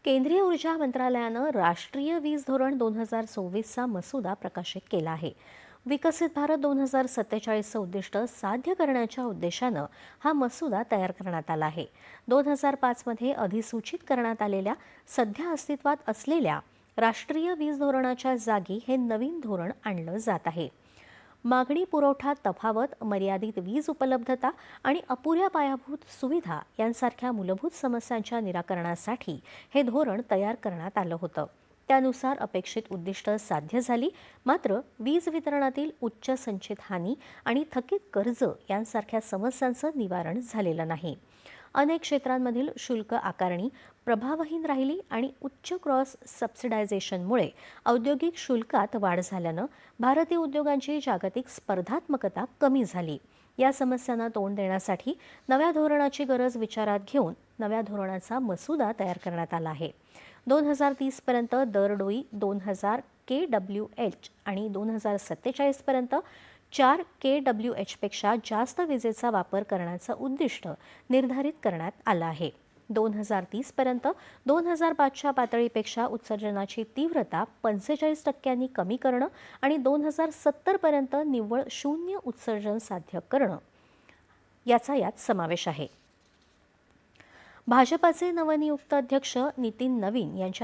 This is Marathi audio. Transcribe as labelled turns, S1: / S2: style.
S1: केंद्रीय ऊर्जा मंत्रालयानं राष्ट्रीय वीज धोरण 2024चा मसुदा प्रकाशित केला आहे. विकसित भारत 2047चं उद्दिष्ट साध्य करण्याच्या उद्देशानं हा मसुदा तयार करण्यात आला आहे. 2005 मध्ये अधिसूचित करण्यात आलेल्या सध्या अस्तित्वात असलेल्या राष्ट्रीय वीज धोरणाच्या जागी हे नवीन धोरण आणलं जात आहे. मागणी पुरवठा तफावत, मर्यादित वीज उपलब्धता आणि अपुऱ्या पायाभूत सुविधा यांसारख्या मूलभूत समस्यांच्या निराकरणासाठी हे धोरण तयार करण्यात आलं होतं. त्यानुसार अपेक्षित उद्दिष्ट साध्य झाली, मात्र वीज वितरणातील उच्च संचित हानी आणि थकीत कर्ज यांसारख्या समस्यांचं निवारण झालेलं नाही. अनेक क्षेत्रांमधील शुल्क आकारणी प्रभावहीन राहिली आणि उच्च क्रॉस सबसिडायझेशनमुळे औद्योगिक शुल्कात वाढ झाल्यानं भारतीय उद्योगांची जागतिक स्पर्धात्मकता कमी झाली. या समस्यांना तोंड देण्यासाठी नव्या धोरणाची गरज विचारात घेऊन नव्या धोरणाचा मसुदा तयार करण्यात आला आहे. 2030 पर्यंत दरडोई 2000 kWh आणि 2047 पर्यंत 4 kWh पेक्षा जास्त विजेचा वापर करण्याचं उद्दिष्ट निर्धारित करण्यात आलं आहे. 2030 पर्यंत 2005च्या पातळीपेक्षा उत्सर्जनाची तीव्रता 45% कमी करणं आणि 2070 पर्यंत निव्वळ शून्य उत्सर्जन साध्य करणं याचा यात समावेश आहे. भाजपाचे नवनियुक्त अध्यक्ष नितीन नवीन यांच्या